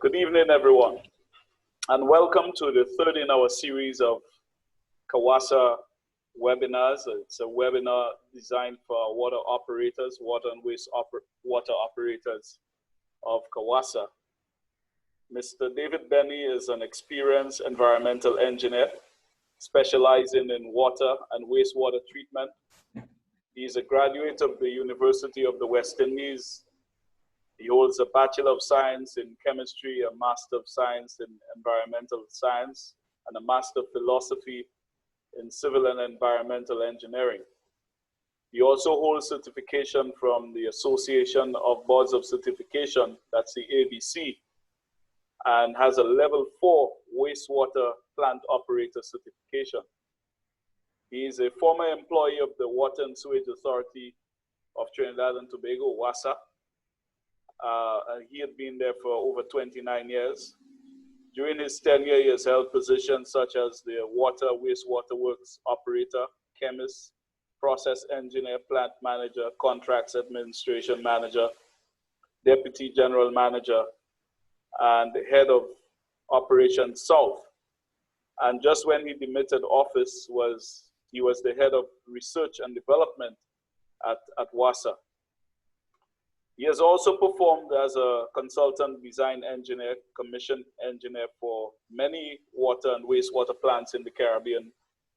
Good evening, everyone, and welcome to the third in our series of CAWASA webinars. It's a webinar designed for water operators, water and water operators of CAWASA. Mr. David Benny is an experienced environmental engineer specializing in water and wastewater treatment. He's a graduate of the University of the West Indies. He holds a Bachelor of Science in Chemistry, a Master of Science in Environmental Science, and a Master of Philosophy in Civil and Environmental Engineering. He also holds certification from the Association of Boards of Certification, that's the ABC, and has a Level 4 wastewater plant operator certification. He is a former employee of the Water and Sewage Authority of Trinidad and Tobago, WASA. He had been there for over 29 years. During his tenure, he has held positions such as the Water Wastewater Works Operator, Chemist, Process Engineer, Plant Manager, Contracts Administration Manager, Deputy General Manager, and the Head of Operations South. And just when he demitted office, he was the Head of Research and Development at WASA. He has also performed as a consultant design engineer, commission engineer for many water and wastewater plants in the Caribbean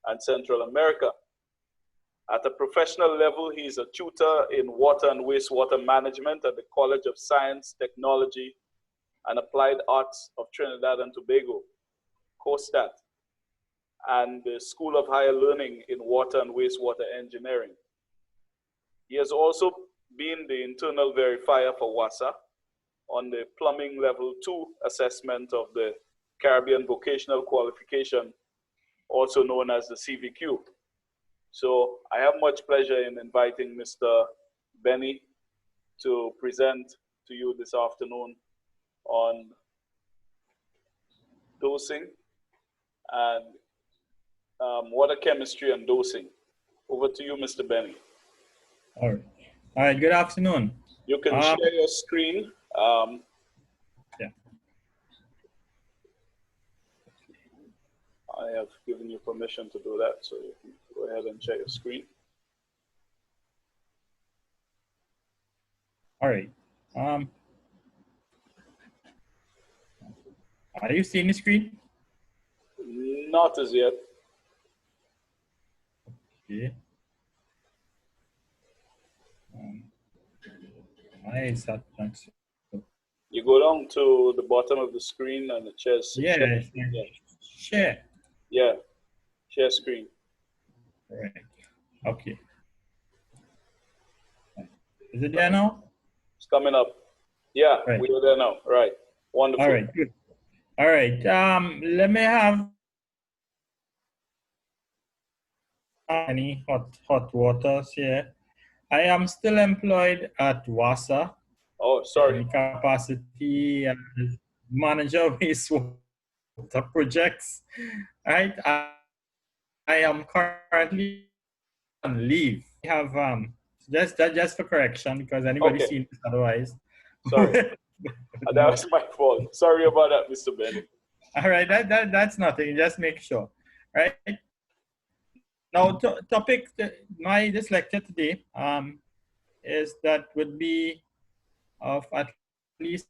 and Central America. At a professional level, he is a tutor in water and wastewater management at the College of Science, Technology, and Applied Arts of Trinidad and Tobago, COSTAT, and the School of Higher Learning in Water and Wastewater Engineering. He has also been the internal verifier for WASA on the Plumbing Level 2 assessment of the Caribbean Vocational Qualification, also known as the CVQ. So I have much pleasure in inviting Mr. Benny to present to you this afternoon on dosing and water chemistry and dosing. Over to you, Mr. Benny. All right, good afternoon. You can share your screen. Yeah. I have given you permission to do that, so you can go ahead and share your screen. All right. Are you seeing the screen? Not as yet. Okay. Why is that not so? You go down to the bottom of the screen and it says Share. Yeah, share screen. All right. Okay. Is it there now? It's coming up. Yeah, right. We are there now. Right. Wonderful. All right, good. All right. Let me have any hot waters here. I am still employed at WASA. Oh, sorry. In capacity as manager of wastewater projects. Right. I am currently on leave. I have just for correction because anybody's seen this otherwise. Sorry. That was my fault. Sorry about that, Mr. Benny. All right, that's nothing. Just make sure. Right. Now, topic this lecture today is that would be of at least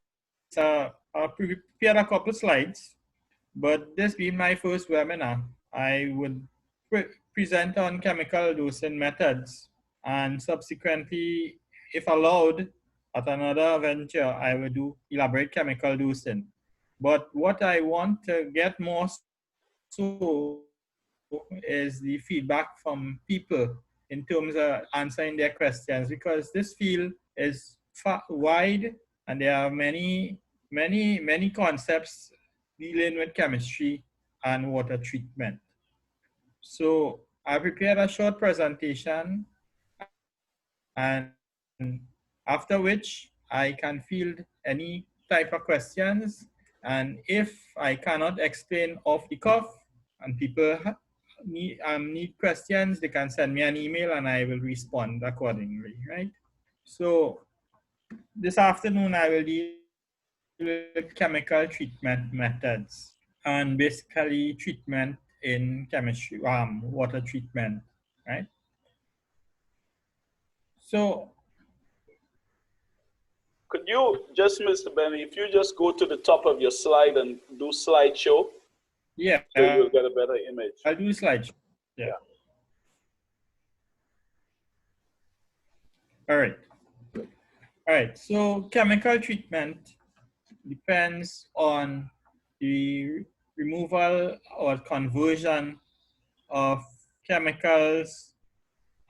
I prepared a couple slides, but this being my first webinar, I would present on chemical dosing methods, and subsequently, if allowed, at another venture, I will do elaborate chemical dosing. But what I want to get more so is the feedback from people in terms of answering their questions, because this field is wide and there are many concepts dealing with chemistry and water treatment. So I prepared a short presentation, and after which I can field any type of questions, and if I cannot explain off the cuff and people need questions, they can send me an email and I will respond accordingly, right? So this afternoon I will deal chemical treatment methods and basically treatment in chemistry, water treatment, right? So Could you just, Mr. Benny, if you just go to the top of your slide and do slideshow, yeah, so you'll get a better image. I'll do slideshow. Yeah. All right. All right. So chemical treatment depends on the removal or conversion of chemicals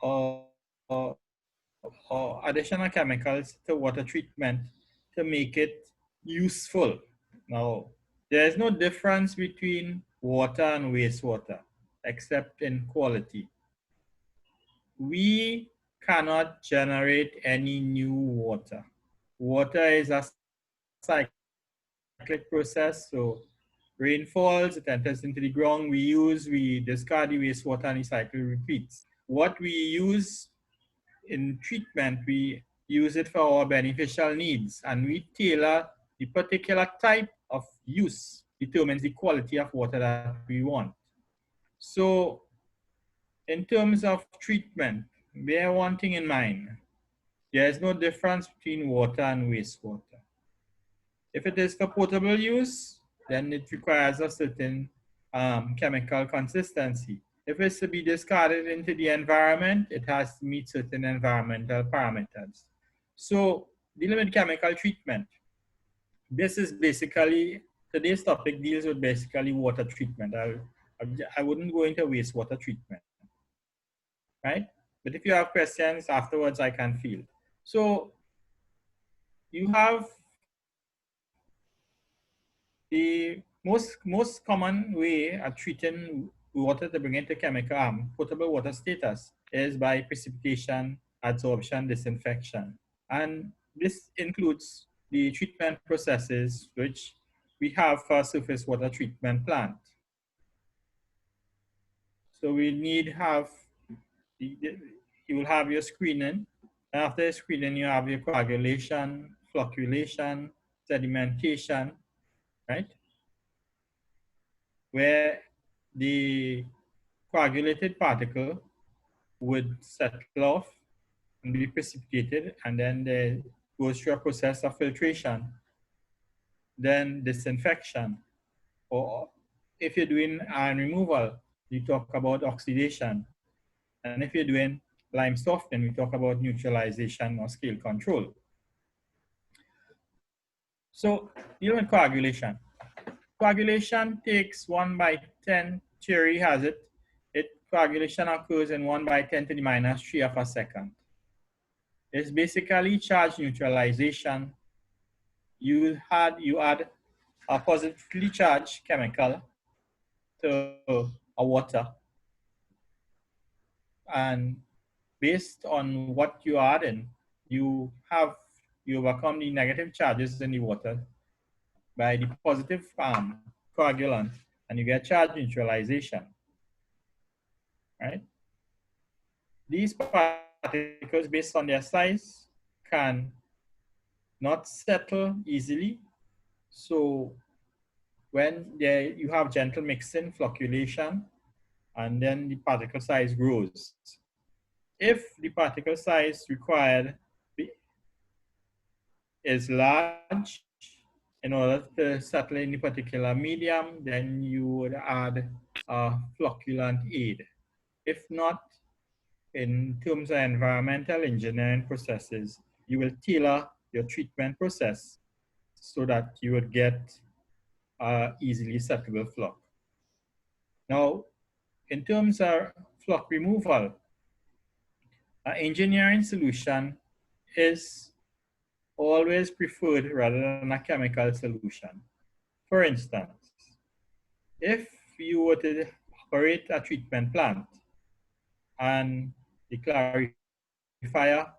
or, or additional chemicals to water treatment to make it useful. Now, there is no difference between water and wastewater except in quality. We cannot generate any new water. Water is a cyclic process, so rain falls, it enters into the ground, we discard the wastewater and the cycle repeats. What we use in treatment, we use it for our beneficial needs, and we tailor the particular type of use determines the quality of water that we want. So in terms of treatment, bear one thing in mind. There is no difference between water and wastewater. If it is for potable use, then it requires a certain chemical consistency. If it's to be discarded into the environment, it has to meet certain environmental parameters. So dealing with chemical treatment, this is basically, today's topic deals with basically water treatment. I wouldn't go into wastewater treatment, right? But if you have questions afterwards, I can field. So you have the most common way of treating water to bring into chemical potable water status is by precipitation, adsorption, disinfection. And this includes the treatment processes which we have for surface water treatment plant. So we need have, you will have your screening. After screening, you have your coagulation, flocculation, sedimentation, right? Where the coagulated particle would settle off and be precipitated, and then they goes through a process of filtration, then disinfection, or if you're doing ion removal, you talk about oxidation, and if you're doing lime softening, we talk about neutralization or scale control. So dealing with coagulation. Coagulation takes 1/10, theory has it, coagulation occurs in 1/10 to the minus 3 of a second. It's basically charge neutralization. You add a positively charged chemical to a water, and based on what you add in, you overcome the negative charges in the water by the positive coagulant, and you get charge neutralization, right? These particles, based on their size, can not settle easily. So when you have gentle mixing, flocculation, and then the particle size grows. If the particle size required is large in order to settle in a particular medium, then you would add a flocculant aid. If not, in terms of environmental engineering processes, you will tailor your treatment process so that you would get easily settable flock. Now, in terms of flock removal, an engineering solution is always preferred rather than a chemical solution. For instance, if you were to operate a treatment plant and the clarifier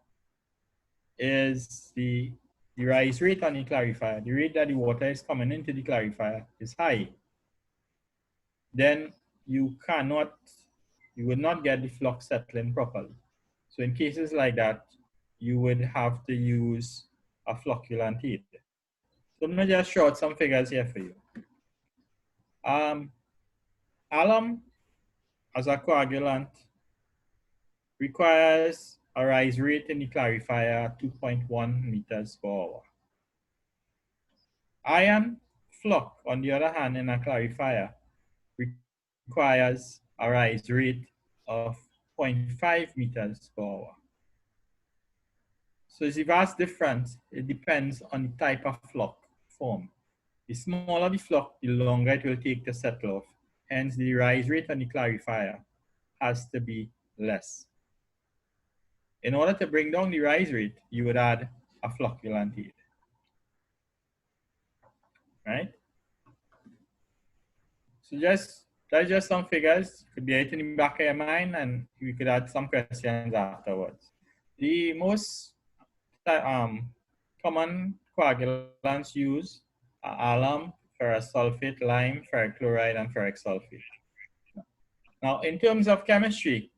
is the rise rate on the clarifier, the rate that the water is coming into the clarifier is high, then you would not get the flux settling properly. So in cases like that, you would have to use a flocculant aid. So So let me just show out some figures here for you. Alum as a coagulant requires a rise rate in the clarifier 2.1 meters per hour. Iron flux, on the other hand, in a clarifier requires a rise rate of 0.5 meters per hour. So it's a vast difference. It depends on the type of flux formed. The smaller the flux, the longer it will take to settle off. Hence, the rise rate on the clarifier has to be less. In order to bring down the rise rate, you would add a flocculant aid, right? So that's just some figures. Could be it in the back of your mind, and we could add some questions afterwards. The most common coagulants used are alum, ferrous sulfate, lime, ferric chloride, and ferric sulfate. Now, in terms of chemistry,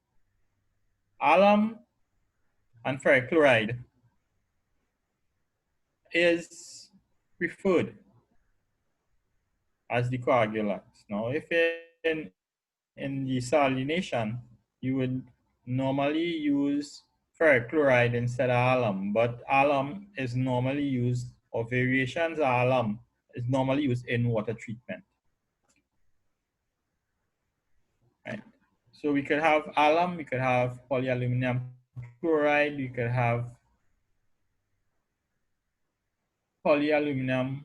alum and ferric chloride is preferred as the coagulants. Now, if in the salination, you would normally use ferric chloride instead of alum, but alum is normally used, or variations of alum is normally used in water treatment. Right? So we could have alum, we could have polyaluminum chloride, we could have polyaluminum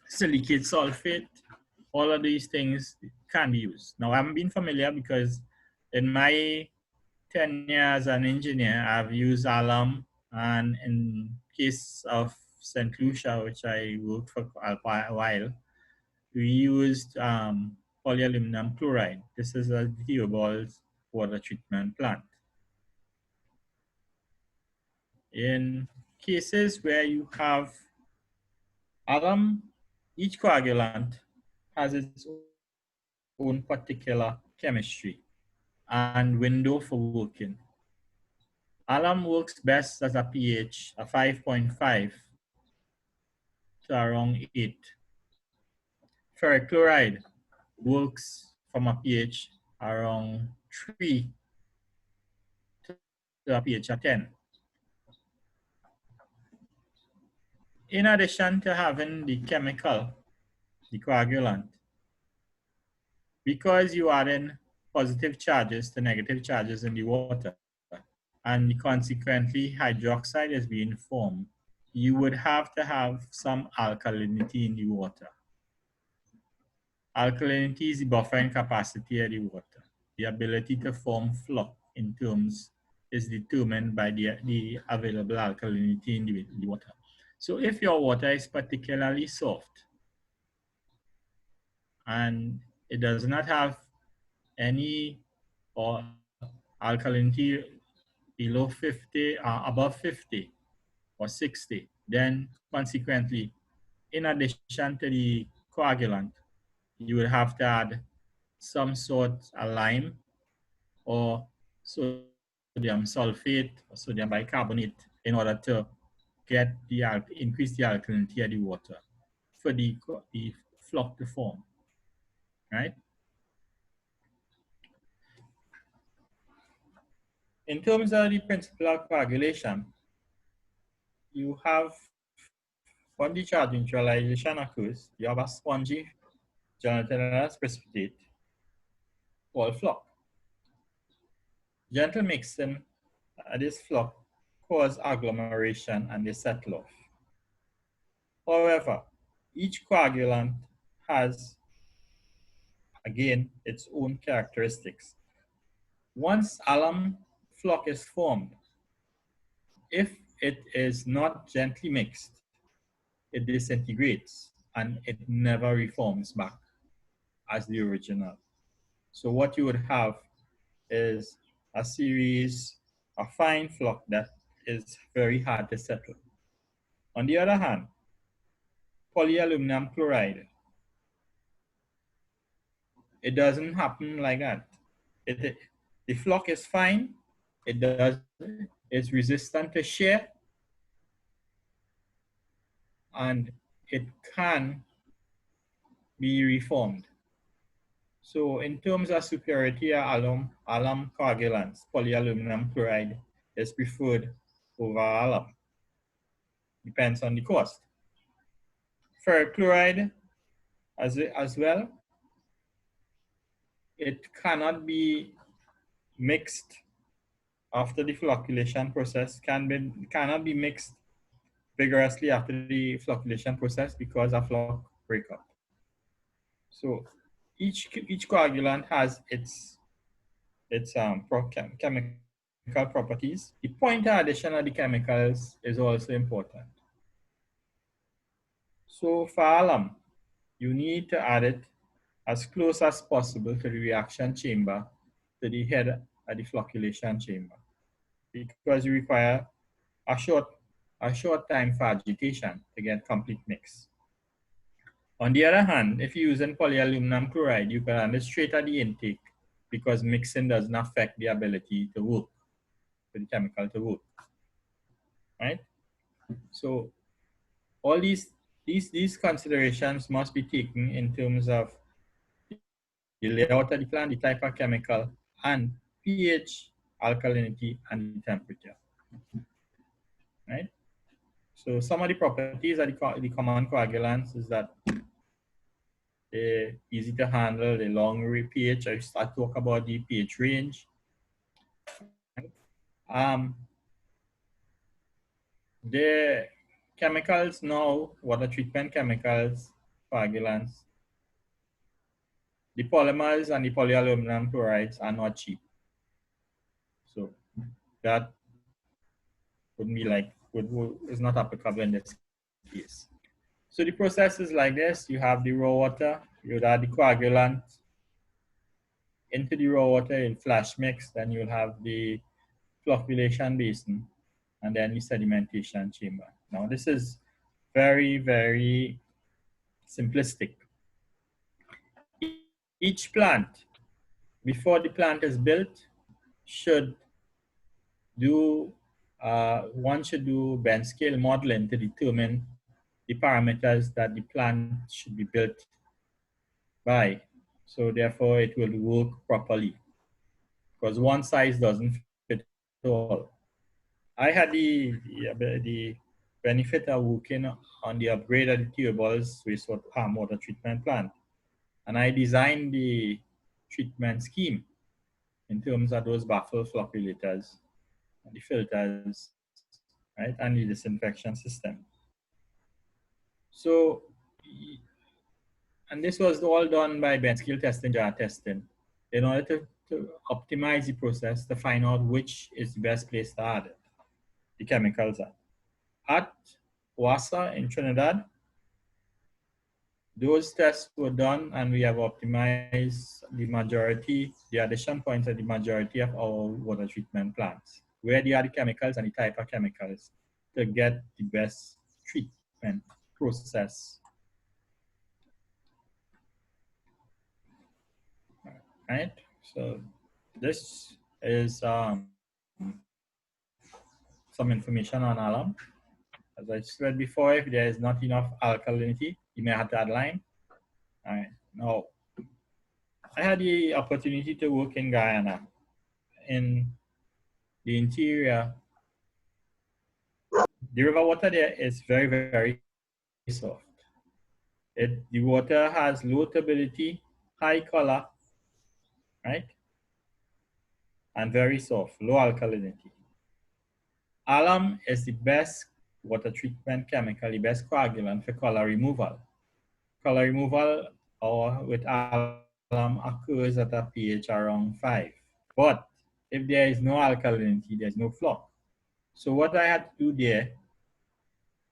silicate sulfate. All of these things can be used. Now, I'm being familiar because in my 10 years as an engineer, I've used alum, and in case of St. Lucia, which I worked for a while, we used polyaluminum chloride. This is a Theobald's water treatment plant. In cases where you have alum, each coagulant has its own particular chemistry and window for working. Alum works best as a pH of 5.5 to around 8. Ferric chloride works from a pH around 3 to a pH of 10. In addition to having the chemical, the coagulant, because you add in positive charges to negative charges in the water, and consequently hydroxide is being formed, you would have to have some alkalinity in the water. Alkalinity is the buffering capacity of the water. The ability to form flux in terms is determined by the available alkalinity in the water. So if your water is particularly soft and it does not have any or alkalinity below 50, above 50 or 60, then consequently, in addition to the coagulant, you would have to add some sort of lime or sodium sulfate or sodium bicarbonate in order to get increase the alkalinity of the water for the flux to form, right? In terms of the principle of coagulation, you have, when the charge neutralization occurs, you have a spongy gelatinous precipitate called flux. Gentle mixing this flux cause agglomeration and they settle off. However, each coagulant has, again, its own characteristics. Once alum flux is formed, if it is not gently mixed, it disintegrates and it never reforms back as the original. So what you would have is a series of fine flux that is very hard to settle. On the other hand, polyaluminum chloride, it doesn't happen like that. The flux is fine, it's resistant to shear, and it can be reformed. So in terms of superiority, alum coagulants, polyaluminum chloride is preferred over alum. Depends on the cost. Ferric chloride as well, it cannot be mixed after the flocculation process, cannot be mixed vigorously after the flocculation process because of floc breakup. So each coagulant has its chemical properties. The point of addition of the chemicals is also important. So for alum, you need to add it as close as possible to the reaction chamber, to the head of the flocculation chamber, because you require a short time for agitation to get complete mix. On the other hand, if you're using polyaluminum chloride, you can add it straight at the intake because mixing doesn't affect the ability to work, for the chemical to work, right? So all these considerations must be taken in terms of the layout of the plant, the type of chemical, and pH, alkalinity, and the temperature, right? So some of the properties of the common coagulants is that they're easy to handle, they're long pH. I start to talk about the pH range. The chemicals now, water treatment chemicals, coagulants, the polymers and the polyaluminum chlorides are not cheap. So that would be like, is not applicable in this case. So the process is like this. You have the raw water, you would add the coagulant into the raw water in flash mix, then you'll have the flocculation basin, and then the sedimentation chamber. Now this is very, very simplistic. Each plant, before the plant is built, should do, one should do bench scale modeling to determine the parameters that the plant should be built by. So therefore it will work properly, because one size doesn't fit all. I had the benefit of working on the upgrade of the Theobalds water treatment plant. And I designed the treatment scheme in terms of those baffle flocculators, the filters, right, and the disinfection system. So, and this was all done by bench scale testing, jar testing, in order to optimize the process to find out which is the best place to add the chemicals at. At CAWASA in Trinidad, those tests were done and we have optimized the majority, the addition points of the majority of our water treatment plants, where they are the chemicals and the type of chemicals to get the best treatment process. Right? So this is some information on alum. As I said before, if there is not enough alkalinity, you may have to add lime. All right. Now, I had the opportunity to work in Guyana. In the interior, the river water there is very, very soft. The water has low turbidity, high color, right? And very soft, low alkalinity. Alum is the best water treatment chemical, the best coagulant for color removal. Color removal or with alum occurs at a pH around 5. But if there is no alkalinity, there's no floc. So what I had to do there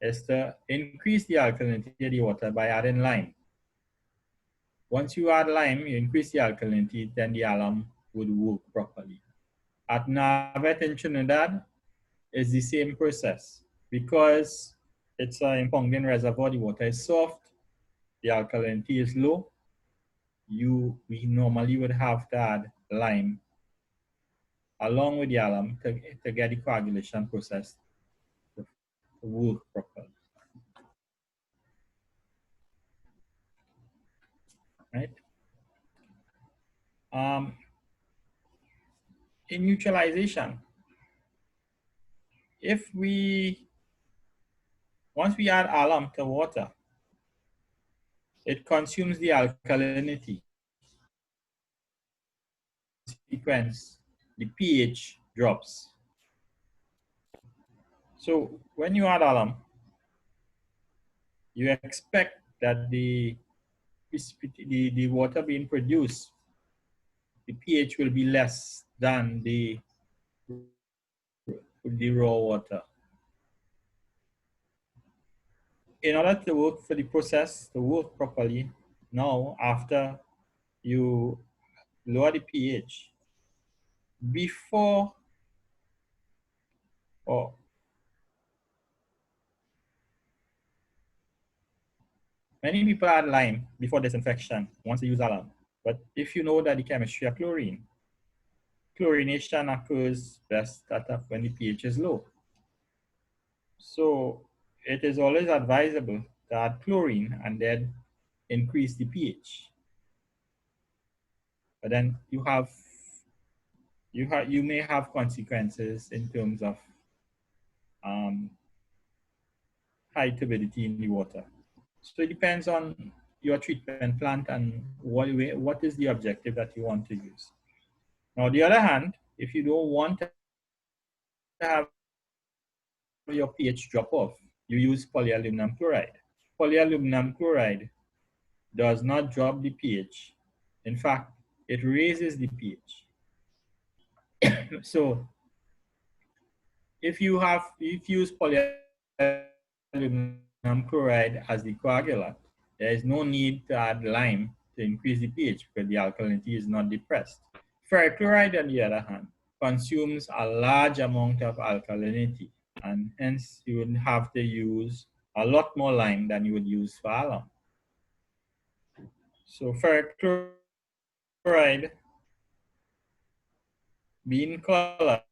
is to increase the alkalinity of the water by adding lime. Once you add lime, you increase the alkalinity, then the alum would work properly. At Navet in Trinidad, it's the same process. Because it's an impounding reservoir, the water is soft, the alkalinity is low, we normally would have to add lime along with the alum to get the coagulation process to work properly. right? In neutralization, if we once we add alum to water, it consumes the alkalinity. Consequence, the pH drops. So when you add alum, you expect that the water being produced, the pH will be less than the raw water. In order to work for the process to work properly, now after you lower the pH, before or many people add lime before disinfection once they use alum. But if you know that the chemistry of chlorine, chlorination occurs best when the pH is low. So it is always advisable to add chlorine and then increase the pH. But then you may have consequences in terms of um, high turbidity in the water. So it depends on your treatment plant and what is the objective that you want to use. Now, on the other hand, if you don't want to have your pH drop off, you use polyaluminum chloride. Polyaluminum chloride does not drop the pH. In fact, it raises the pH. So if you use polyaluminum chloride as the coagulant, there is no need to add lime to increase the pH because the alkalinity is not depressed. Ferric chloride, on the other hand, consumes a large amount of alkalinity, and hence you would have to use a lot more lime than you would use for alum. So ferric chloride being colored,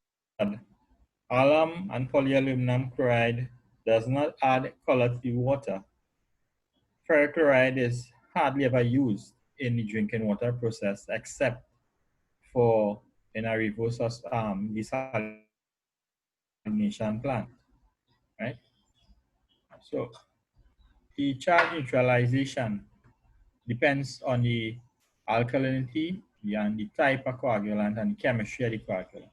alum and polyaluminum chloride does not add color to the water. Ferric chloride is hardly ever used in the drinking water process except for in a reverse desalination plant, right? So the charge neutralization depends on the alkalinity and the type of coagulant and the chemistry of the coagulant.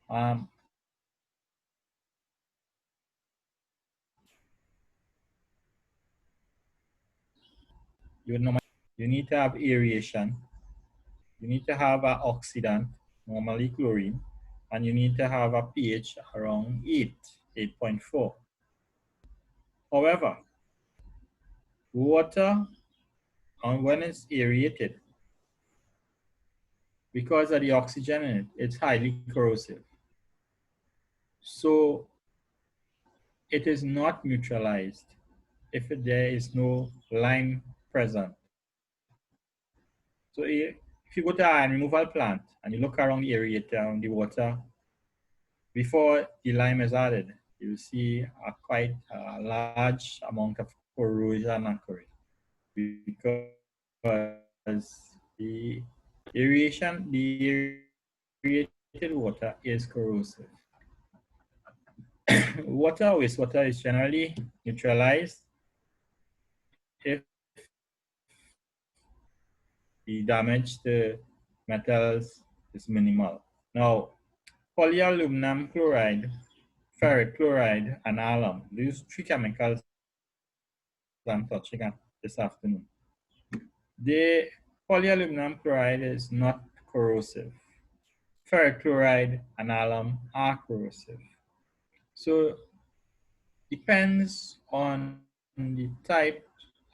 Um, you need to have aeration, you need to have an oxidant, normally chlorine, and you need to have a pH around 8.4. However, water, when it's aerated, because of the oxygen in it, it's highly corrosive. So it is not neutralized if there is no lime present. So if you go to a removal plant and you look around the aerator and the water, before the lime is added, you see a quite large amount of corrosion occurring because the aerated water is corrosive. Wastewater is generally neutralized if the damage to metals is minimal. Now, polyaluminum chloride, ferric chloride, and alum, these three chemicals I'm touching on this afternoon. The polyaluminum chloride is not corrosive. Ferric chloride and alum are corrosive. So depends on the type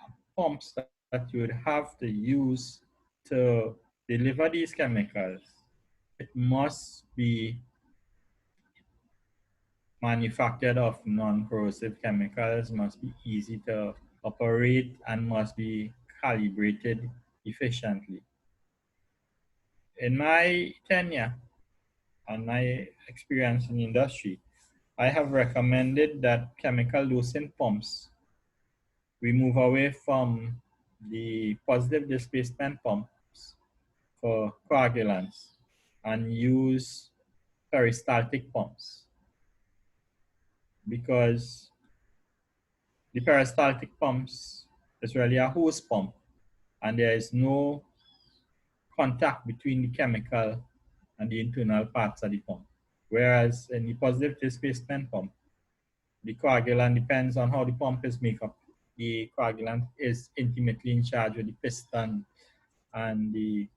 of pumps that you would have to use to deliver these chemicals. It must be manufactured of non-corrosive chemicals, must be easy to operate, and must be calibrated efficiently. In my tenure and my experience in the industry, I have recommended that chemical dosing pumps, we move away from the positive displacement pumps for coagulants and use peristaltic pumps, because the peristaltic pumps is really a hose pump and there is no contact between the chemical and the internal parts of the pump. Whereas in the positive displacement pump, the coagulant depends on how the pump is made up. The coagulant is intimately in charge with the piston and the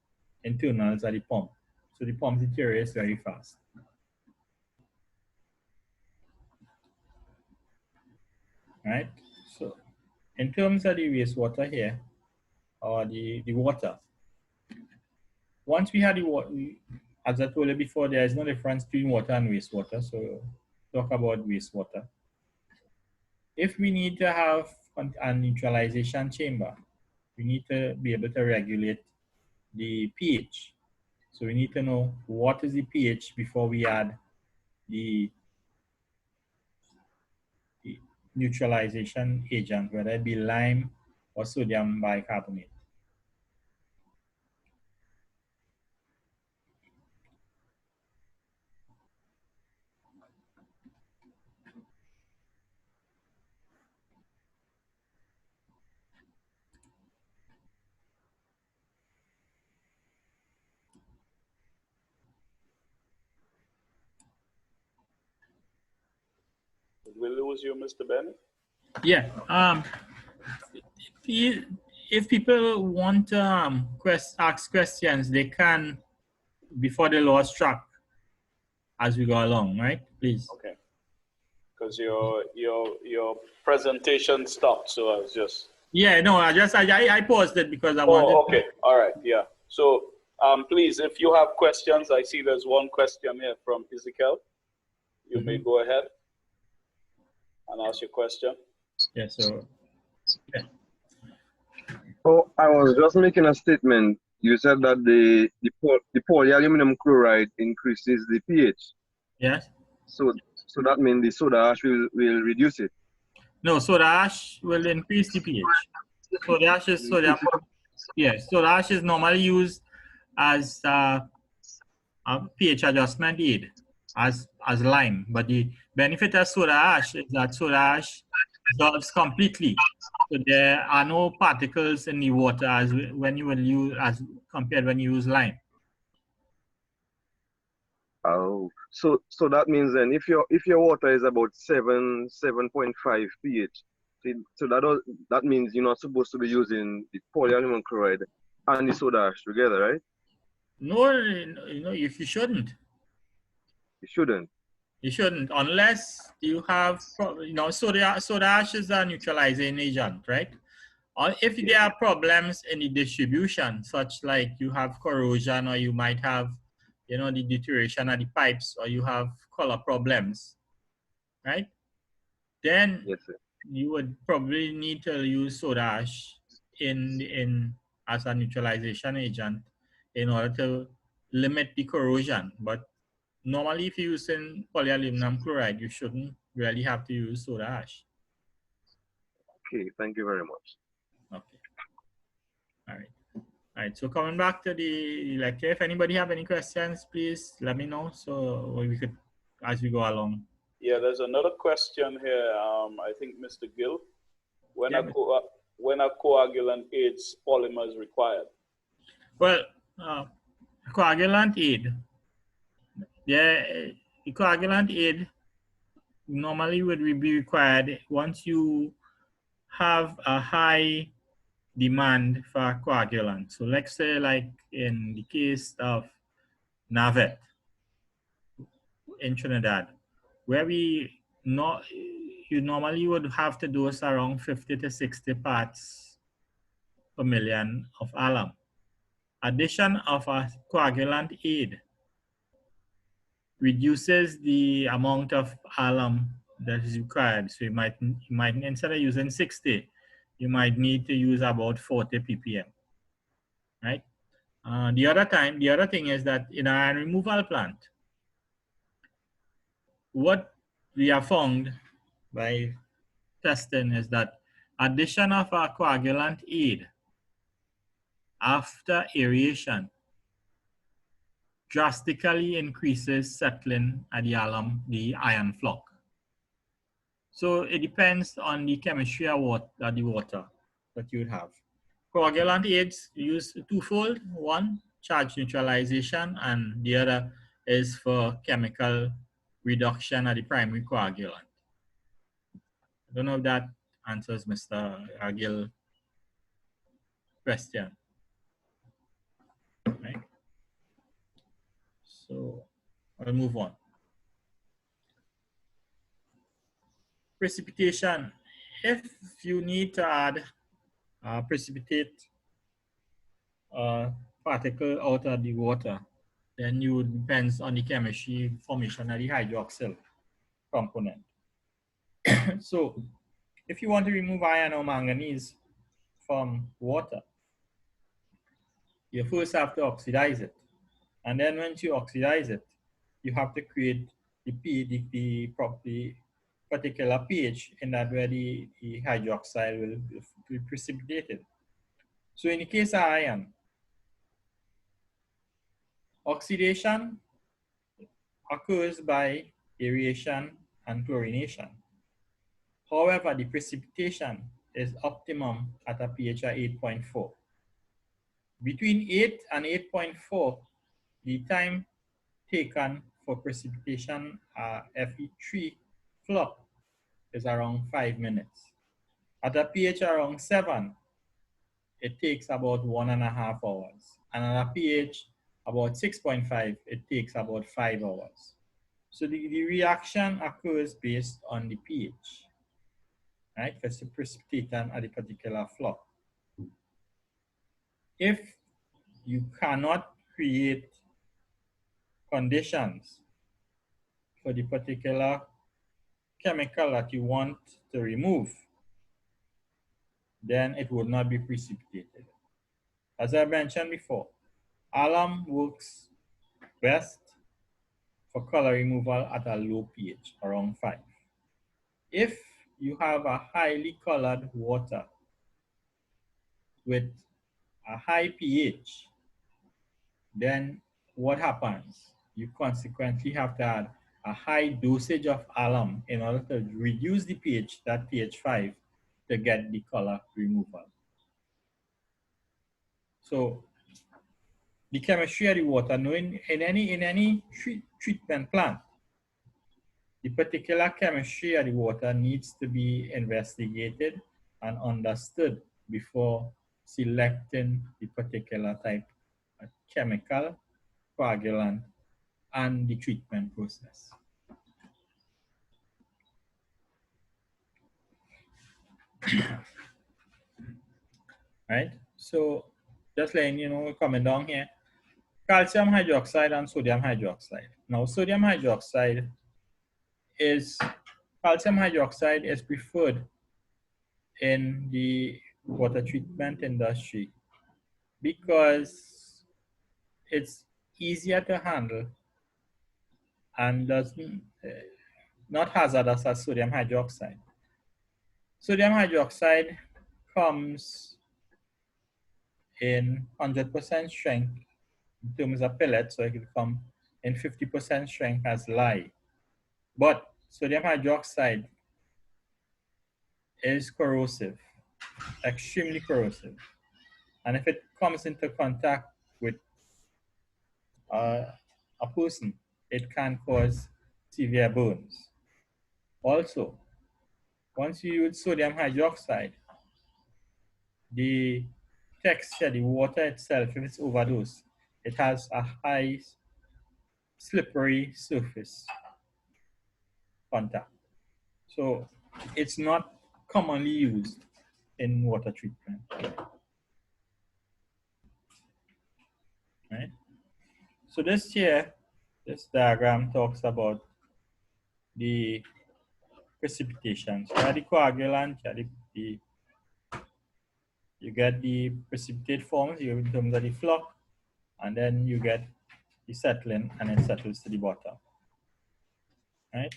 internals of the pump. So the pump deteriorates very fast. Right? So in terms of the wastewater here, or the water, once we had the water, as I told you before, there is no difference between water and wastewater. So talk about wastewater. If we need to have a neutralization chamber, we need to be able to regulate the pH. So we need to know what is the pH before we add the neutralization agent, whether it be lime or sodium bicarbonate. Did we lose you, Mr. Bennett? Yeah. If people want to ask questions, they can before the law struck as we go along, right? Please. Okay. Because your presentation stopped, so I was just. Yeah, no, I paused it because I wanted. Oh, okay. All right. Yeah. So, please, if you have questions, I see there's one question here from Ezekiel. You may go ahead and ask your question. Yeah. So. Yeah. Oh, I was just making a statement. You said that the polyaluminum chloride increases the pH. Yes. So that means the soda ash will reduce it. No, soda ash will increase the pH. Soda ash is sodium. Yes, soda ash is normally used as a pH adjustment aid, as lime. But the benefit of soda ash is that soda ash dissolves completely. So there are no particles in the water as when you will use as compared when you use lime. Oh, so that means then if your water is about 7.5 pH, so that means you're not supposed to be using the polyaluminum chloride and the soda ash together, right? No, you shouldn't. You shouldn't. You shouldn't, unless you have, soda ash is a neutralizing agent, right? Or if there are problems in the distribution, such like you have corrosion, or you might have, the deterioration of the pipes, or you have color problems, right? Then Yes, sir. you would probably need to use soda ash as a neutralization agent in order to limit the corrosion. But normally, if you're using polyaluminum chloride, you shouldn't really have to use soda ash. Okay, thank you very much. Okay. All right. All right. So coming back to the lecture, if anybody have any questions, please let me know so we could, as we go along. Yeah, there's another question here. I think Mr. Gill, when a coagulant aids polymers required? Well, coagulant aid. Yeah, the coagulant aid normally would be required once you have a high demand for coagulant. So let's say like in the case of Navet in Trinidad, where you normally would have to dose around 50 to 60 parts per million of alum. Addition of a coagulant aid reduces the amount of alum that is required. So you might instead of using 60, you might need to use about 40 ppm, right? The other thing is that in an iron removal plant, what we have found by testing is that addition of a coagulant aid after aeration drastically increases settling at the iron flock. So it depends on the chemistry of the water that you would have. Coagulant aids use twofold. One, charge neutralization, and the other is for chemical reduction of the primary coagulant. I don't know if that answers Mr. Agil's question. Right? So I'll move on. Precipitation. If you need to add precipitate particle out of the water, then you depends on the chemistry formation of the hydroxyl component. So if you want to remove iron or manganese from water, you first have to oxidize it. And then once you oxidize it, you have to create the particular pH in that where the hydroxide will be precipitated. So in the case of iron, oxidation occurs by aeration and chlorination. However, the precipitation is optimum at a pH of 8.4. Between 8 and 8.4, the time taken for precipitation Fe3 flock is around 5 minutes. At a pH around 7, it takes about 1.5 hours. And at a pH about 6.5, it takes about 5 hours. So the reaction occurs based on the pH, right? That's the precipitant at a particular flock. If you cannot create conditions for the particular chemical that you want to remove, then it would not be precipitated. As I mentioned before, alum works best for color removal at a low pH, around 5. If you have a highly colored water with a high pH, then what happens? You consequently have to add a high dosage of alum in order to reduce the pH, that pH 5, to get the color removal. So the chemistry of the water, knowing in any treatment plant, the particular chemistry of the water needs to be investigated and understood before selecting the particular type of chemical, coagulant, and the treatment process. Right? So just letting you know, coming down here, calcium hydroxide and sodium hydroxide. Now, sodium hydroxide calcium hydroxide is preferred in the water treatment industry because it's easier to handle and doesn't not hazardous as sodium hydroxide. Sodium hydroxide comes in 100% strength in terms of pellets, so it can come in 50% strength as lye. But sodium hydroxide is corrosive, extremely corrosive. And if it comes into contact with a person, it can cause severe burns. Also, once you use sodium hydroxide, the texture, the water itself, if it's overdosed, it has a high slippery surface contact. So it's not commonly used in water treatment. Right? So this diagram talks about the precipitation. So the coagulant, you get the precipitate forms in terms of the flock, and then you get the settling, and it settles to the bottom. Right?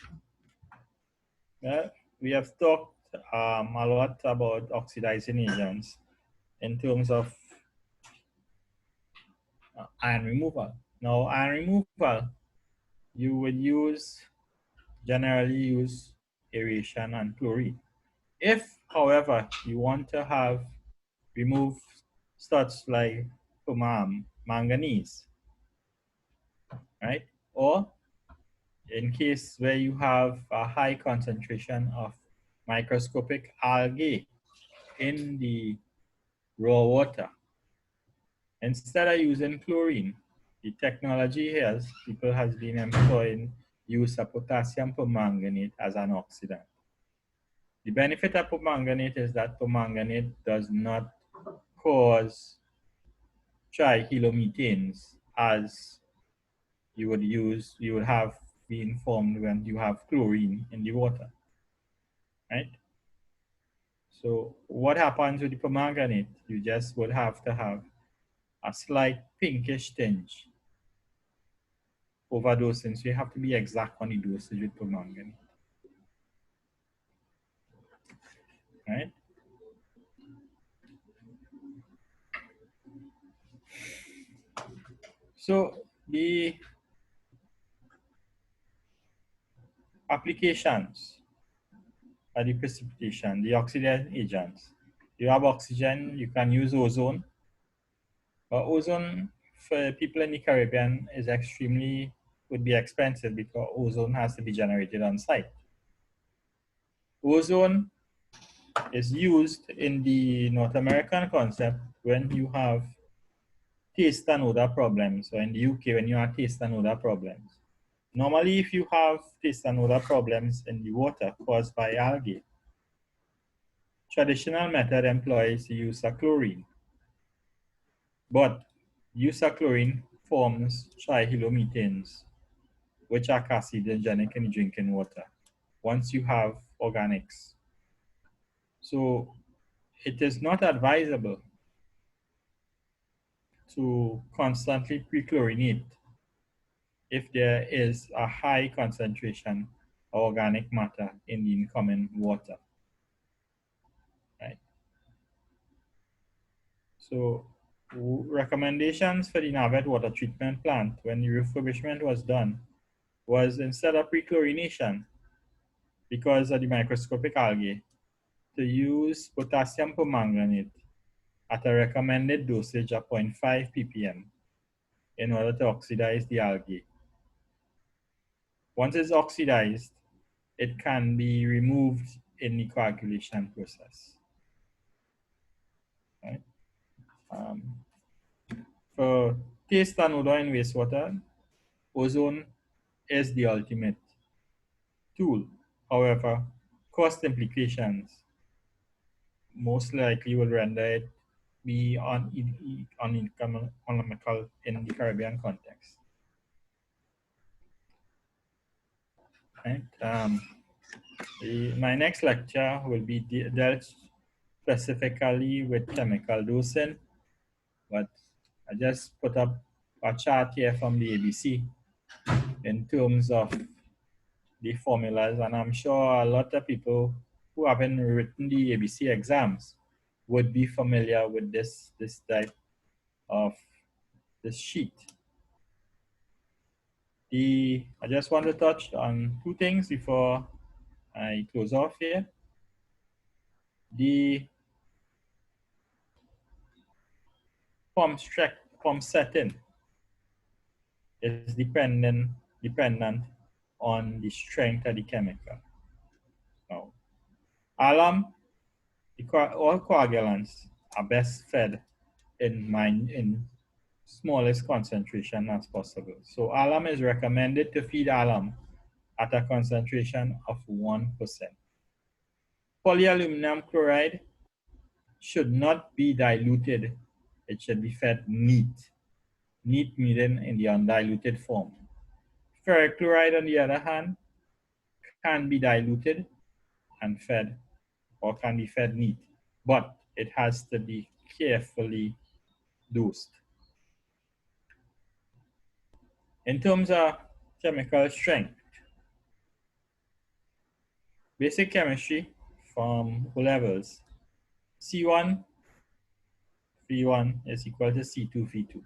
We have talked a lot about oxidizing agents in terms of iron removal. Now, iron removal, you would generally use aeration and chlorine. If, however, you want to remove such like manganese, right? Or in case where you have a high concentration of microscopic algae in the raw water, instead of using chlorine, the technology here, people has been employing use of potassium permanganate as an oxidant. The benefit of permanganate is that permanganate does not cause trihalometanes as you would have been formed when you have chlorine in the water, right? So what happens with the permanganate? You just would have to have a slight pinkish tinge overdosing. So you have to be exact on the dosage with permanganate, right? So the applications of the precipitation, the oxidizing agents. You have oxygen, you can use ozone. But ozone for people in the Caribbean would be expensive because ozone has to be generated on site. Ozone is used in the North American concept when you have taste and odor problems, or in the UK when you have taste and odor problems. Normally, if you have taste and odor problems in the water caused by algae, traditional method employs the use of chlorine. But use of chlorine forms trihalometanes, which are carcinogenic in drinking water once you have organics. So it is not advisable to constantly pre-chlorinate if there is a high concentration of organic matter in the incoming water, right? So recommendations for the Navet water treatment plant when the refurbishment was done was, instead of pre-chlorination, because of the microscopic algae, to use potassium permanganate at a recommended dosage of 0.5 ppm in order to oxidize the algae. Once it's oxidized, it can be removed in the coagulation process. Right? For taste and odor in wastewater, ozone is the ultimate tool. However, cost implications most likely will render it be uneconomical in the Caribbean context. Right? My next lecture will be dealt specifically with chemical dosing, but I just put up a chart here from the ABC in terms of the formulas, and I'm sure a lot of people who haven't written the ABC exams would be familiar with this type of this sheet. I just want to touch on two things before I close off here. The pump setting is dependent on the strength of the chemical. Now, alum, all coagulants are best fed in smallest concentration as possible. So alum is recommended to feed alum at a concentration of 1%. Polyaluminum chloride should not be diluted. It should be fed neat meaning in the undiluted form. Ferric chloride, on the other hand, can be diluted and fed, or can be fed neat, but it has to be carefully dosed. In terms of chemical strength, basic chemistry from O levels, C1 V1 is equal to C2 V2.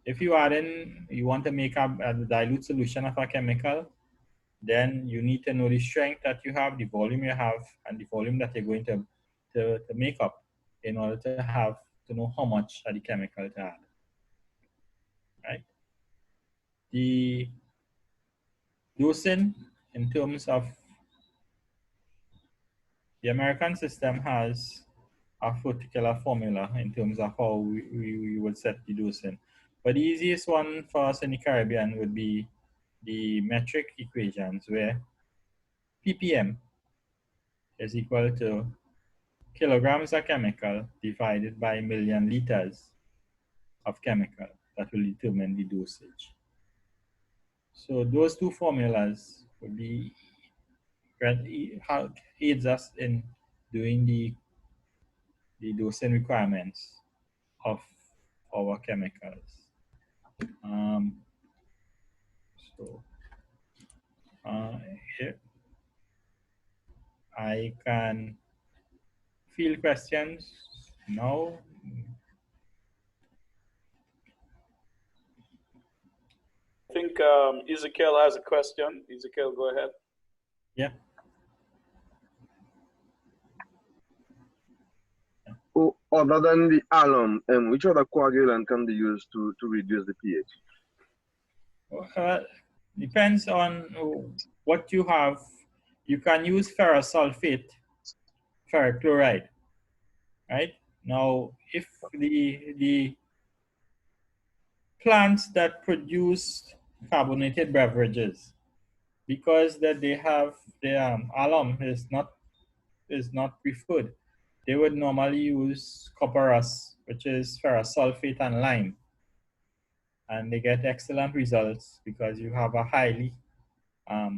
If you add in, you want to make a dilute solution of a chemical, then you need to know the strength that you have, the volume you have, and the volume that you're going to make up in order to know how much of the chemical to add. Right? The dosing in terms of the American system has a particular formula in terms of how we would set the dosing. But the easiest one for us in the Caribbean would be the metric equations, where ppm is equal to kilograms of chemical divided by million liters of chemical. That will determine the dosage. So those two formulas would be aids us in doing the dosing requirements of our chemicals. So here I can field questions now. I think Ezekiel has a question. Ezekiel, go ahead. Yeah. Oh, other than the alum, which other coagulant can be used to reduce the pH? Depends on what you have. You can use ferrous sulfate, ferric chloride, right? Now, if the plants that produce carbonated beverages, because that they have the alum is not preferred, they would normally use copperas, which is ferrous sulfate and lime, and they get excellent results because you have a highly how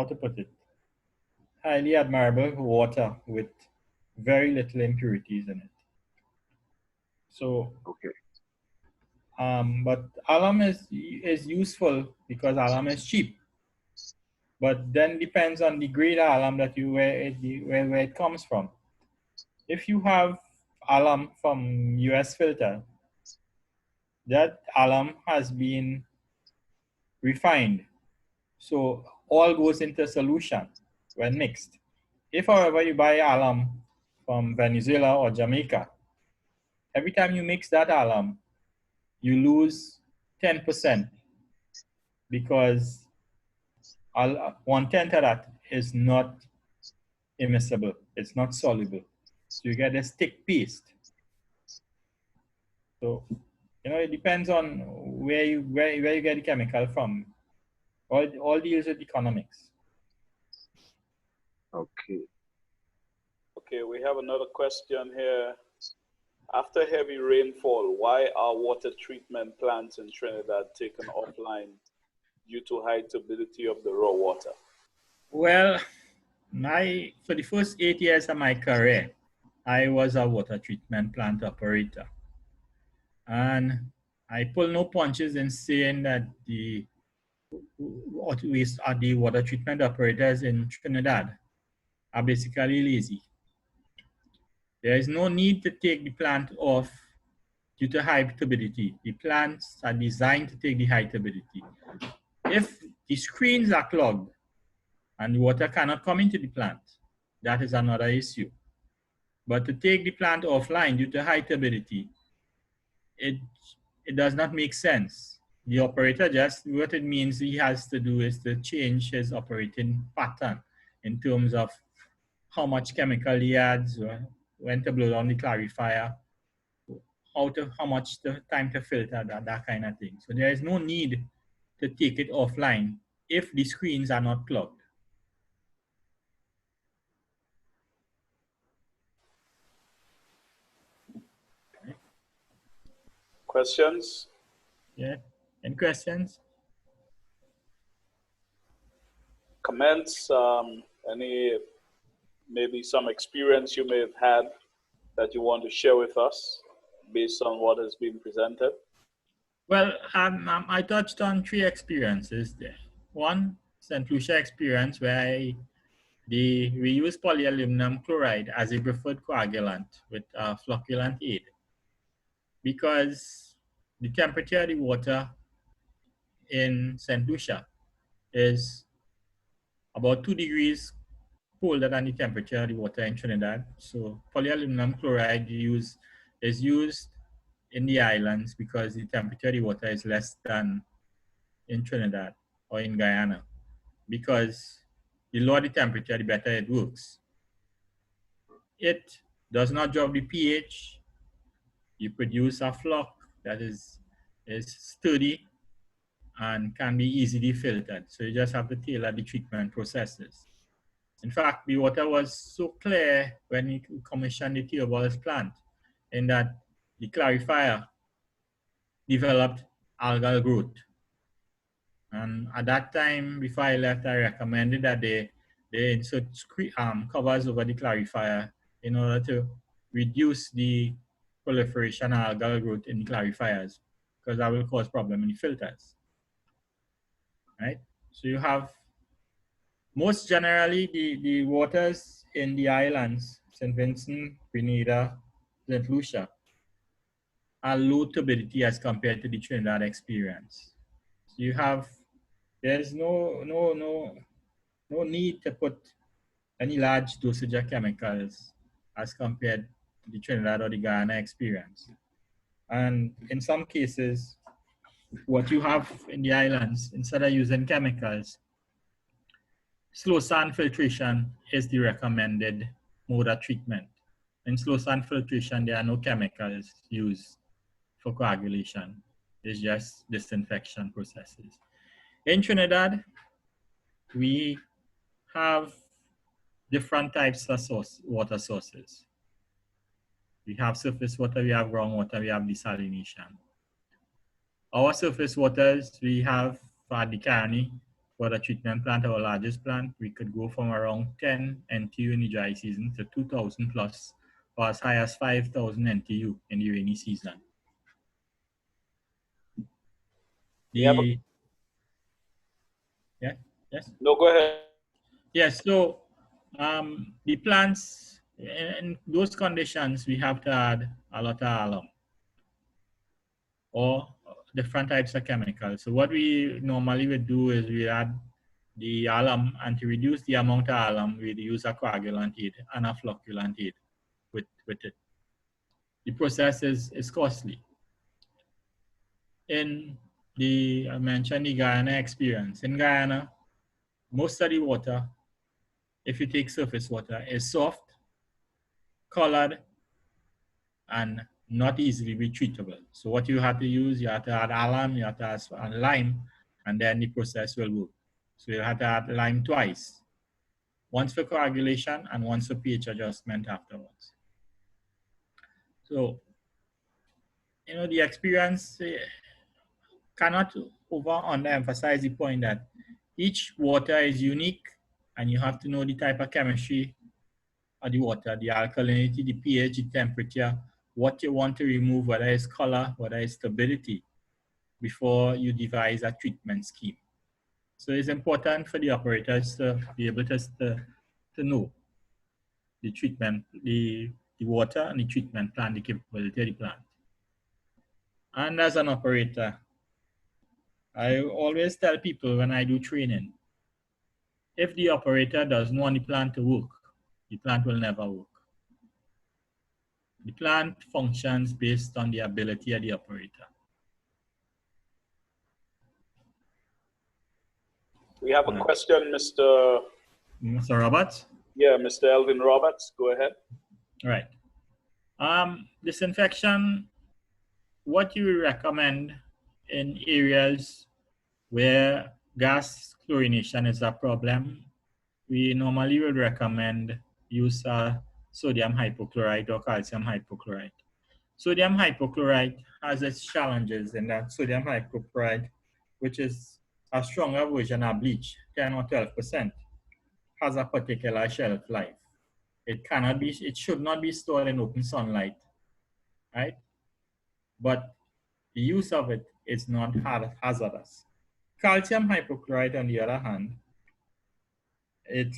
to put it, highly admirable water with very little impurities in it. So Okay. but alum is useful because alum is cheap. But then depends on the grade of alum that where it comes from. If you have alum from US filter, that alum has been refined. So all goes into solution when mixed. If, however, you buy alum from Venezuela or Jamaica, every time you mix that alum, you lose 10% because 1/10 of that is not immiscible. It's not soluble. So you get a stick paste. So, it depends on where you get the chemical from. All deals with economics. Okay. Okay, we have another question here. After heavy rainfall, why are water treatment plants in Trinidad taken offline due to high turbidity of the raw water? Well, for the first 8 years of my career, I was a water treatment plant operator. And I pull no punches in saying that the water treatment operators in Trinidad are basically lazy. There is no need to take the plant off due to high turbidity. The plants are designed to take the high turbidity. If the screens are clogged and the water cannot come into the plant, that is another issue. But to take the plant offline due to high turbidity, it does not make sense. The operator what it means he has to do is to change his operating pattern in terms of how much chemical he adds, when to blow down the clarifier, how much time to filter, that kind of thing. So there is no need to take it offline if the screens are not clogged. Questions? Yeah. Any questions? Comments? Maybe some experience you may have had that you want to share with us based on what has been presented? Well, I touched on 3 experiences there. one St. Lucia experience where we use polyaluminum chloride as a preferred coagulant with flocculant aid because the temperature of the water in St. Lucia is about 2 degrees colder than the temperature of the water in Trinidad. So polyaluminum chloride is used in the islands because the temperature of the water is less than in Trinidad or in Guyana. Because the lower the temperature, the better it works. It does not drop the pH. You produce a flock that is sturdy and can be easily filtered. So you just have to tailor the treatment processes. In fact, the water was so clear when we commissioned the Theobalds plant in that the clarifier developed algal growth. And at that time, before I left, I recommended that they insert covers over the clarifier in order to reduce the proliferation of algal growth in the clarifiers, because that will cause problem in the filters. Right? So you have, most generally, the waters in the islands, St. Vincent, Grenada, St. Lucia, are low turbidity as compared to the Trinidad experience. So you have, there's no need to put any large dosage of chemicals as compared to the Trinidad or the Guyana experience. And in some cases, what you have in the islands, instead of using chemicals, slow sand filtration is the recommended mode of treatment. In slow sand filtration, there are no chemicals used for coagulation. It's just disinfection processes. In Trinidad, we have different types of water sources. We have surface water, we have groundwater, we have desalination. Our surface waters, we have for the Caroni water treatment plant, our largest plant, we could go from around 10 NTU in the dry season to 2,000 plus, or as high as 5,000 NTU in the rainy season. Yes? No, go ahead. Yes, so the plants, in those conditions, we have to add a lot of alum or different types of chemicals. So what we normally would do is we add the alum, and to reduce the amount of alum, we use a coagulant aid and a flocculant aid with it. The process is costly. I mentioned the Guyana experience. In Guyana, most of the water, if you take surface water, is soft, colored, and not easily be treatable. So what you have to use, you have to add alum, you have to add lime, and then the process will work. So you have to add lime twice, once for coagulation and once for pH adjustment afterwards. So, the experience cannot underemphasize the point that each water is unique, and you have to know the type of chemistry of the water, the alkalinity, the pH, the temperature, what you want to remove, whether it's color, whether it's turbidity, before you devise a treatment scheme. So it's important for the operators to be able to know the treatment, the water and the treatment plan, the capability of the plant. And as an operator, I always tell people when I do training, if the operator doesn't want the plant to work, the plant will never work. The plant functions based on the ability of the operator. We have a question, Mr. Roberts? Yeah, Mr. Elvin Roberts, go ahead. Right. Disinfection, what you recommend in areas where gas chlorination is a problem, we normally would recommend use sodium hypochlorite or calcium hypochlorite. Sodium hypochlorite has its challenges in that sodium hypochlorite, which is a stronger version of bleach, 10 or 12%, has a particular shelf life. It should not be stored in open sunlight, right? But the use of it is not hazardous. Calcium hypochlorite, on the other hand, it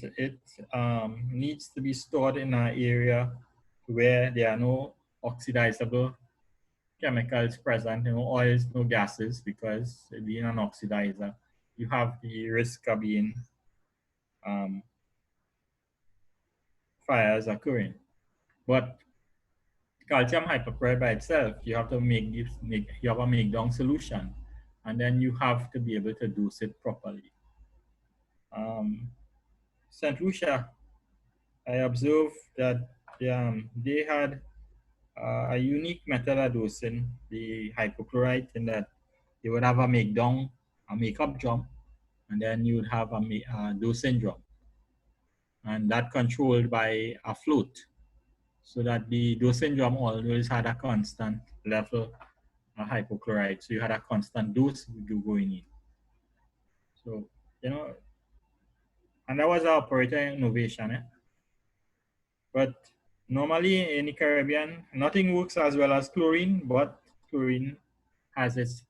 needs to be stored in an area where there are no oxidizable chemicals present, no oils, no gases, because being an oxidizer, you have the risk of being fires occurring. But calcium hypochlorite by itself, you have to you have a make down solution, and then you have to be able to dose it properly. St. Lucia, I observed that they had a unique method of dosing the hypochlorite, in that you would have a make down, a makeup drum, and then you would have a dosing drum, and that controlled by a float, so that the dosing drum always had a constant level of hypochlorite, so you had a constant dose going in. So, you know, and that was our operator innovation. But normally in the Caribbean, nothing works as well as chlorine, but chlorine has its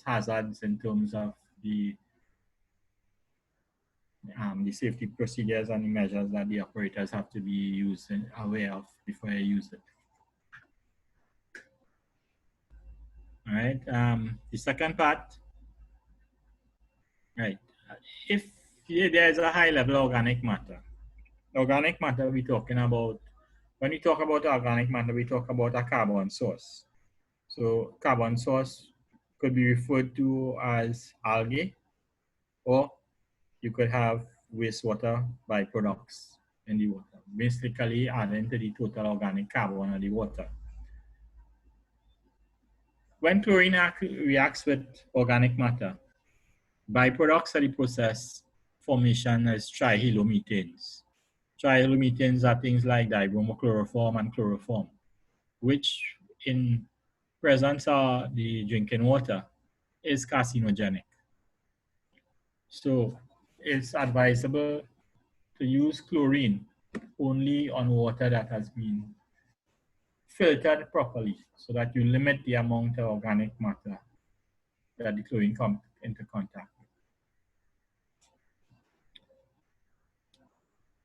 hazards in terms of the safety procedures and the measures that the operators have to be aware of before they use it. All right. The second part, right? If there's a high level of organic matter we're talking about. When we talk about organic matter, we talk about a carbon source. So carbon source could be referred to as algae, or you could have wastewater byproducts in the water, basically adding to the total organic carbon of the water. When chlorine reacts with organic matter, byproducts of the process formation is trihalometanes. Trihalometanes are things like dibromochloroform and chloroform, which in presence of the drinking water is carcinogenic. So it's advisable to use chlorine only on water that has been filtered properly, so that you limit the amount of organic matter that the chlorine comes into contact with.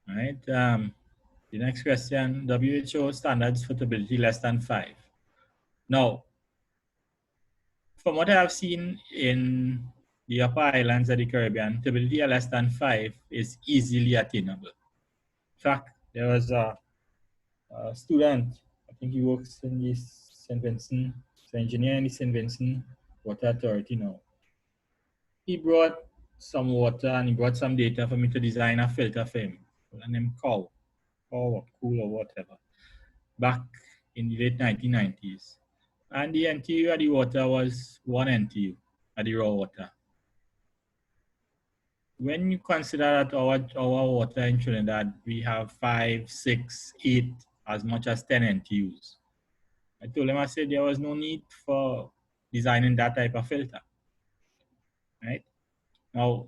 All right. The next question, WHO standards for turbidity less than 5. Now, from what I have seen in the upper islands of the Caribbean, turbidity less than 5 is easily attainable. In fact, there was a student, I think he works in the St. Vincent, he's an engineer in the St. Vincent Water Authority now. He brought some water and he brought some data for me to design a filter for him, and named COW or cool or whatever, back in the late 1990s. And the NTU of the water was 1 NTU of the raw water. When you consider that our water in Trinidad, we have 5, 6, 8, as much as 10 NTUs. I told him, I said there was no need for designing that type of filter. Right? Now,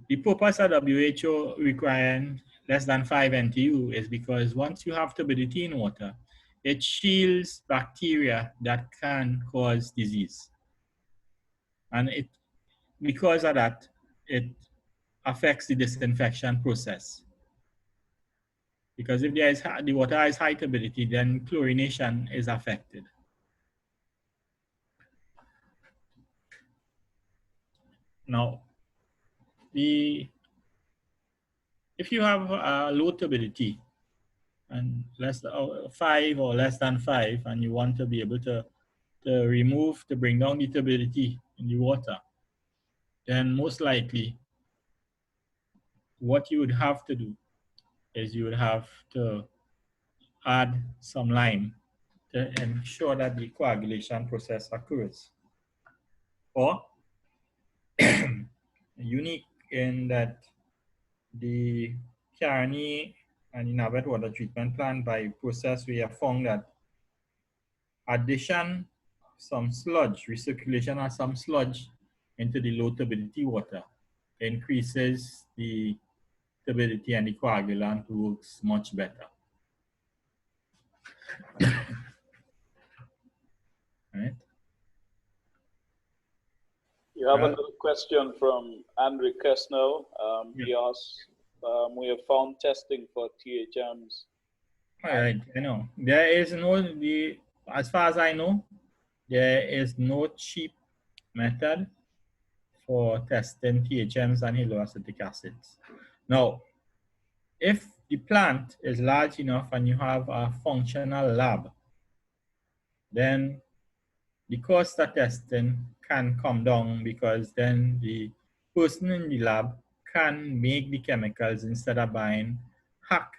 the purpose of WHO requiring less than 5 NTU is because once you have turbidity in water, it shields bacteria that can cause disease. And because of that, it affects the disinfection process. Because if the water has high turbidity, then chlorination is affected. Now, if you have low turbidity and 5 or less than 5, and you want to be able to bring down the turbidity in the water, then most likely what you would have to do is you would have to add some lime to ensure that the coagulation process occurs. Or unique in that the Carney and Inhabit water treatment plant, by process we have found that addition some sludge, recirculation of some sludge into the low turbidity water increases the turbidity, and the coagulant works much better. Right? You have Well, another question from Andre Kesnell. He asks, we have found testing for THMs. all right, there is as far as I know, there is no cheap method for testing THMs and haloacetic acids. Now, if the plant is large enough and you have a functional lab, then the cost of testing can come down because then the person in the lab can make the chemicals instead of buying hack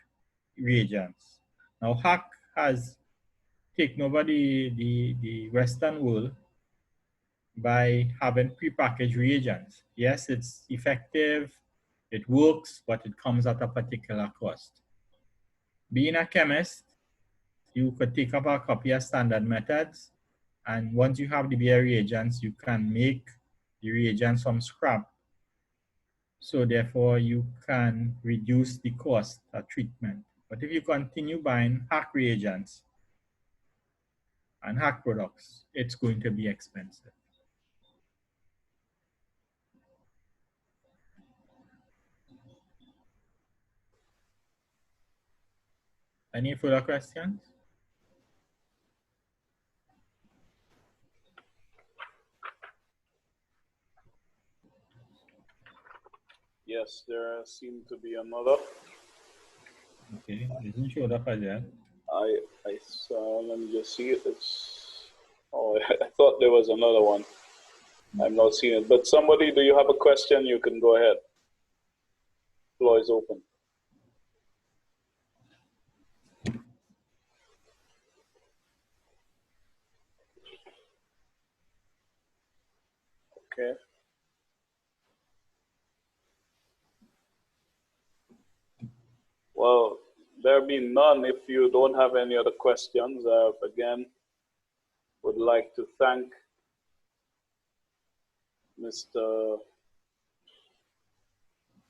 reagents. Now, hack has taken over the Western world by having prepackaged reagents. Yes, it's effective, it works, but it comes at a particular cost. Being a chemist, you could take up a copy of standard methods, and once you have the bare reagents, you can make the reagents from scrap. So therefore, you can reduce the cost of treatment. But if you continue buying hack reagents and hack products, it's going to be expensive. Any further questions? Yes, there seemed to be another. Okay, it isn't showed up as yet. I saw, let me just see it. I thought there was another one. I'm not seeing it. But somebody, do you have a question? You can go ahead. Floor is open. Okay. Well, there be none. If you don't have any other questions, again, would like to thank Mr.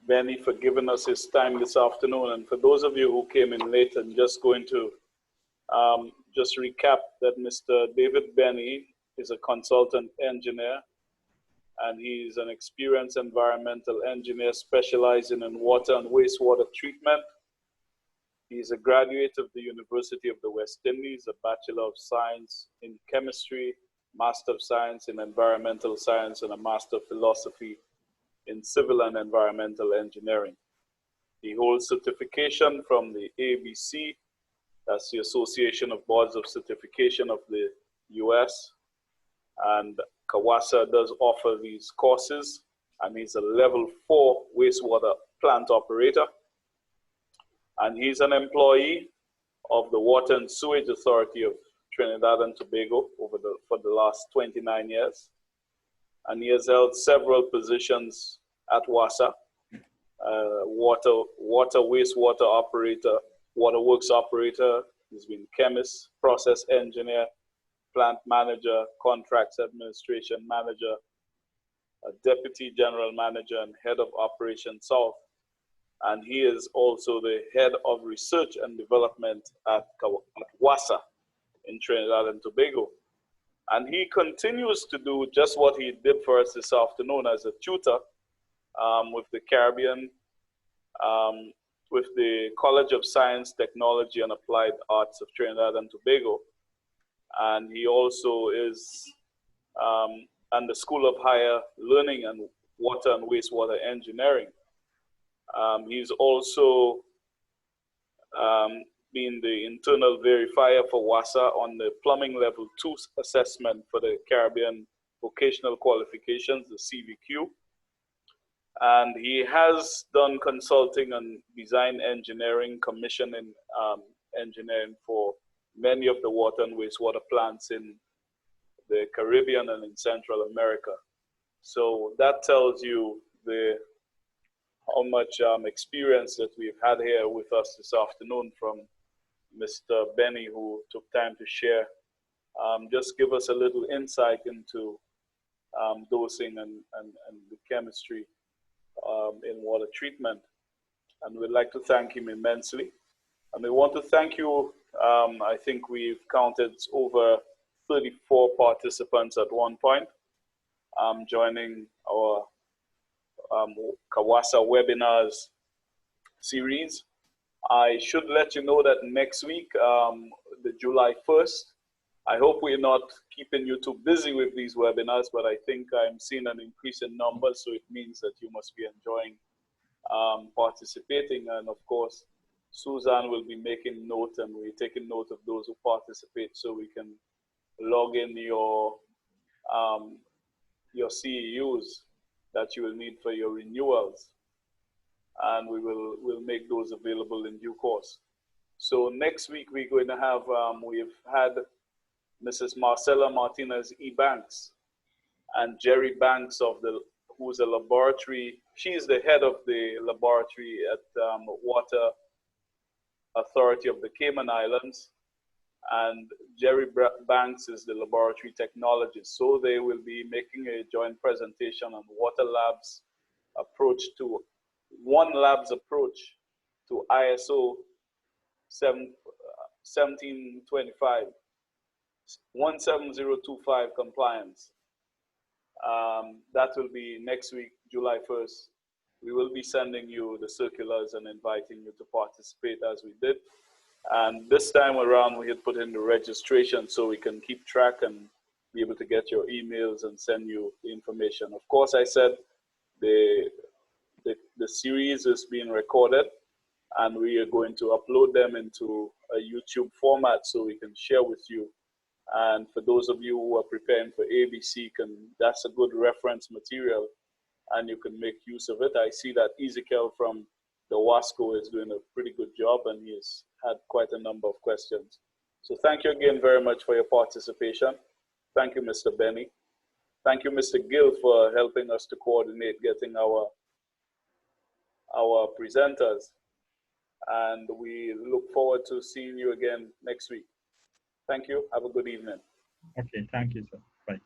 Benny for giving us his time this afternoon. And for those of you who came in late, I'm just going to just recap that Mr. David Benny is a consultant engineer, and he's an experienced environmental engineer specializing in water and wastewater treatment. He's a graduate of the University of the West Indies, a Bachelor of Science in Chemistry, Master of Science in Environmental Science, and a Master of Philosophy in Civil and Environmental Engineering. He holds certification from the ABC, that's the Association of Boards of Certification of the US, and CAWASA does offer these courses, and he's a level 4 wastewater plant operator. And he's an employee of the Water and Sewage Authority of Trinidad and Tobago for the last 29 years. And he has held several positions at WASA, water, wastewater operator, waterworks operator. He's been chemist, process engineer, plant manager, contracts administration manager, a deputy general manager, and head of Operation South. And he is also the head of research and development at WASA in Trinidad and Tobago. And he continues to do just what he did for us this afternoon as a tutor with the Caribbean, with the College of Science, Technology, and Applied Arts of Trinidad and Tobago. And he also is at the School of Higher Learning and Water and Wastewater Engineering. He's also been the internal verifier for WASA on the plumbing level 2 assessment for the Caribbean vocational qualifications, the CVQ. And he has done consulting on design engineering, commissioning engineering for many of the water and wastewater plants in the Caribbean and in Central America. So that tells you how much experience that we've had here with us this afternoon from Mr. Benny, who took time to share. Just give us a little insight into dosing and the chemistry in water treatment. And we'd like to thank him immensely. And we want to thank you. I think we've counted over 34 participants at one point. joining our CAWASA webinars series. I should let you know that next week, the July 1st, I hope we're not keeping you too busy with these webinars, but I think I'm seeing an increase in numbers, so it means that you must be enjoying participating. And of course, Susan will be making note, and we're taking note of those who participate, so we can log in your CEUs that you will need for your renewals, and we'll make those available in due course. So next week we're going to have we've had Mrs. Marcela Martinez E. Banks and Jerry Banks who's a laboratory. She's the head of the laboratory at Water Authority of the Cayman Islands, and Jerry Banks is the laboratory technologist. So they will be making a joint presentation on Water Lab's approach to One Lab's approach to ISO 1725, 17025 compliance. That will be next week, July 1st. We will be sending you the circulars and inviting you to participate as we did. And this time around, we had put in the registration so we can keep track and be able to get your emails and send you the information. Of course, I said the series is being recorded, and we are going to upload them into a YouTube format so we can share with you. And for those of you who are preparing for ABC, that's a good reference material, and you can make use of it. I see that Ezekiel from the WASCO is doing a pretty good job, and he has had quite a number of questions. So thank you again very much for your participation. Thank you, Mr. Benny. Thank you, Mr. Gill, for helping us to coordinate getting our presenters. And we look forward to seeing you again next week. Thank you. Have a good evening. Okay, thank you, sir. Bye.